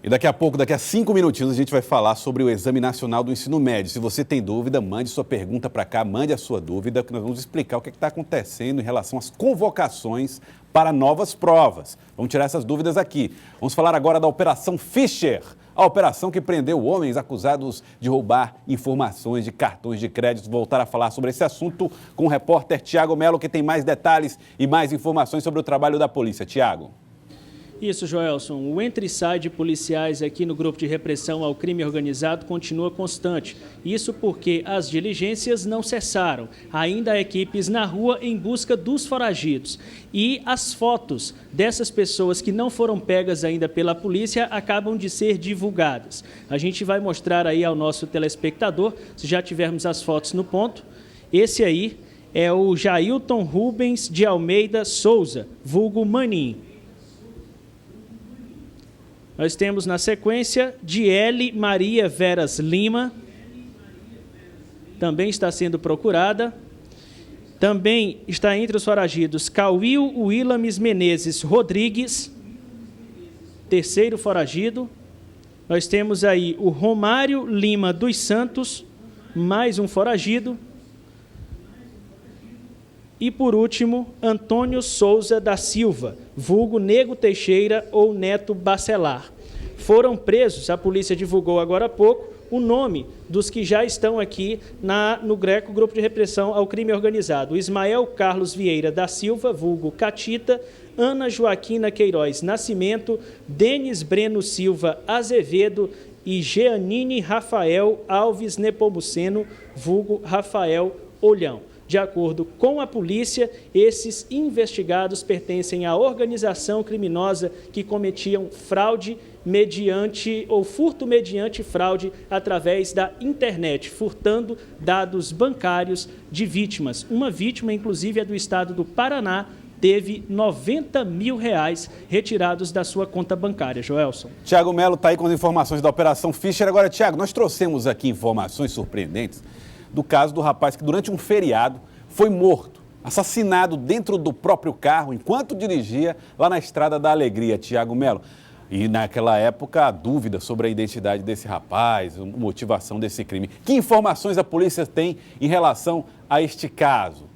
E daqui a pouco, daqui a 5 minutinhos, a gente vai falar sobre o Exame Nacional do Ensino Médio. Se você tem dúvida, mande sua pergunta para cá, mande a sua dúvida, que nós vamos explicar o que está acontecendo em relação às convocações para novas provas. Vamos tirar essas dúvidas aqui. Vamos falar agora da Operação Fischer, a operação que prendeu homens acusados de roubar informações de cartões de crédito. Voltar a falar sobre esse assunto com o repórter Tiago Melo, que tem mais detalhes e mais informações sobre o trabalho da polícia. Tiago. Isso, Joelson. O entra e sai de policiais aqui no Grupo de Repressão ao Crime Organizado continua constante. Isso porque as diligências não cessaram. Ainda há equipes na rua em busca dos foragidos. E as fotos dessas pessoas que não foram pegas ainda pela polícia acabam de ser divulgadas. A gente vai mostrar aí ao nosso telespectador, se já tivermos as fotos no ponto. Esse aí é o Jailton Rubens de Almeida Souza, vulgo Maninho. Nós temos na sequência Diele Maria Veras Lima, também está sendo procurada. Também está entre os foragidos Cauil Willames Menezes Rodrigues, terceiro foragido. Nós temos aí o Romário Lima dos Santos, mais um foragido. E, por último, Antônio Souza da Silva, vulgo Nego Teixeira ou Neto Bacelar. Foram presos, a polícia divulgou agora há pouco, o nome dos que já estão aqui no GRECO, Grupo de Repressão ao Crime Organizado. Ismael Carlos Vieira da Silva, vulgo Catita, Ana Joaquina Queiroz Nascimento, Denis Breno Silva Azevedo e Jeanine Rafael Alves Nepomuceno, vulgo Rafael Olhão. De acordo com a polícia, esses investigados pertencem à organização criminosa que cometiam fraude mediante ou furto mediante fraude através da internet, furtando dados bancários de vítimas. Uma vítima, inclusive, é do estado do Paraná, teve R$90 mil retirados da sua conta bancária. Joelson. Tiago Melo está aí com as informações da Operação Fischer. Agora, Tiago, nós trouxemos aqui informações surpreendentes do caso do rapaz que, durante um feriado, foi morto, assassinado dentro do próprio carro, enquanto dirigia lá na Estrada da Alegria. Tiago Melo. E naquela época, a dúvida sobre a identidade desse rapaz, a motivação desse crime. Que informações a polícia tem em relação a este caso?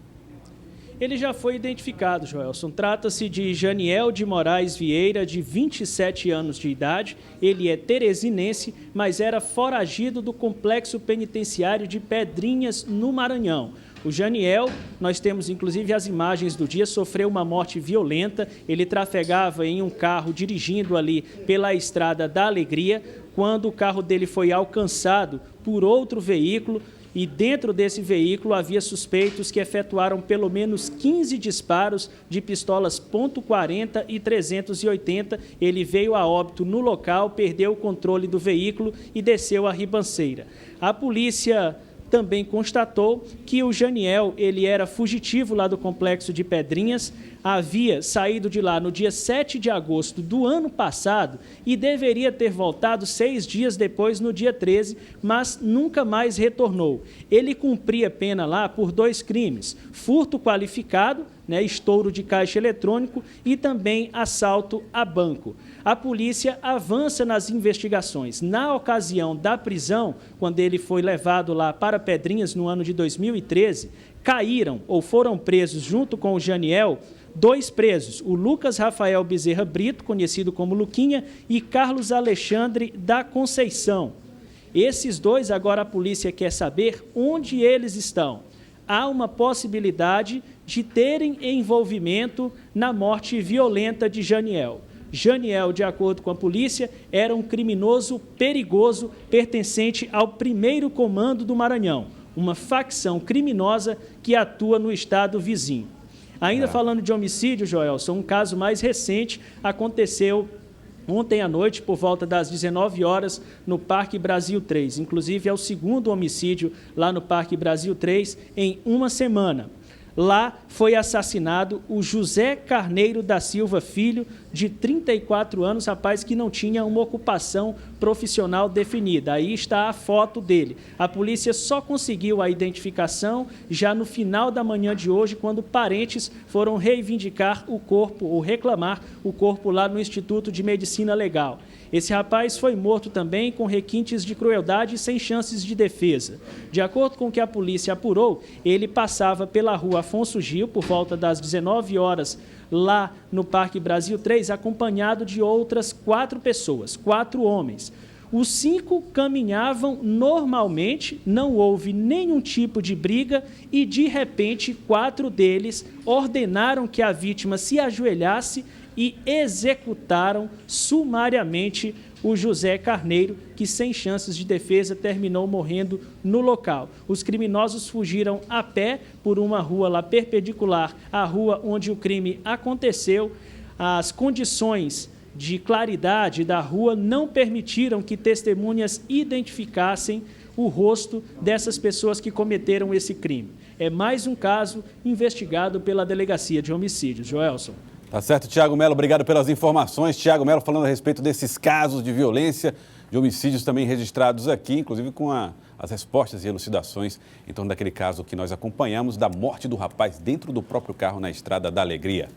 Ele já foi identificado, Joelson. Trata-se de Janiel de Moraes Vieira, de 27 anos de idade. Ele é teresinense, mas era foragido do complexo penitenciário de Pedrinhas, no Maranhão. O Janiel, nós temos inclusive as imagens do dia, sofreu uma morte violenta. Ele trafegava em um carro dirigindo ali pela Estrada da Alegria, quando o carro dele foi alcançado por outro veículo. E dentro desse veículo havia suspeitos que efetuaram pelo menos 15 disparos de pistolas .40 e 380. Ele veio a óbito no local, perdeu o controle do veículo e desceu a ribanceira. A polícia também constatou que o Janiel, ele era fugitivo lá do complexo de Pedrinhas, havia saído de lá no dia 7 de agosto do ano passado e deveria ter voltado 6 dias depois, no dia 13, mas nunca mais retornou. Ele cumpria pena lá por 2 crimes, furto qualificado, estouro de caixa eletrônico e também assalto a banco. A polícia avança nas investigações. Na ocasião da prisão, quando ele foi levado lá para Pedrinhas no ano de 2013, caíram ou foram presos junto com o Janiel 2 presos, o Lucas Rafael Bezerra Brito, conhecido como Luquinha, e Carlos Alexandre da Conceição. Esses 2, agora a polícia quer saber onde eles estão. Há uma possibilidade de terem envolvimento na morte violenta de Janiel. Janiel, de acordo com a polícia, era um criminoso perigoso pertencente ao 1º Comando do Maranhão, uma facção criminosa que atua no estado vizinho. Ainda falando de homicídio, Joelson, um caso mais recente aconteceu ontem à noite, por volta das 19 horas, no Parque Brasil 3. Inclusive, é o 2º homicídio lá no Parque Brasil 3 em uma semana. Lá foi assassinado o José Carneiro da Silva Filho, de 34 anos, rapaz que não tinha uma ocupação profissional definida. Aí está a foto dele. A polícia só conseguiu a identificação já no final da manhã de hoje, quando parentes foram reivindicar o corpo, ou reclamar o corpo lá no Instituto de Medicina Legal. Esse rapaz foi morto também com requintes de crueldade e sem chances de defesa. De acordo com o que a polícia apurou, ele passava pela rua Afonso Gil por volta das 19 horas, lá no Parque Brasil 3, acompanhado de outras 4 pessoas, 4 homens. Os 5 caminhavam normalmente, não houve nenhum tipo de briga e, de repente, 4 deles ordenaram que a vítima se ajoelhasse e executaram sumariamente o José Carneiro, que, sem chances de defesa, terminou morrendo no local. Os criminosos fugiram a pé por uma rua lá perpendicular à rua onde o crime aconteceu. As condições de claridade da rua não permitiram que testemunhas identificassem o rosto dessas pessoas que cometeram esse crime. É mais um caso investigado pela Delegacia de Homicídios. Joelson. Tá certo, Tiago Melo, obrigado pelas informações. Tiago Melo falando a respeito desses casos de violência, de homicídios também registrados aqui, inclusive com as respostas e elucidações em torno daquele caso que nós acompanhamos, da morte do rapaz dentro do próprio carro na Estrada da Alegria.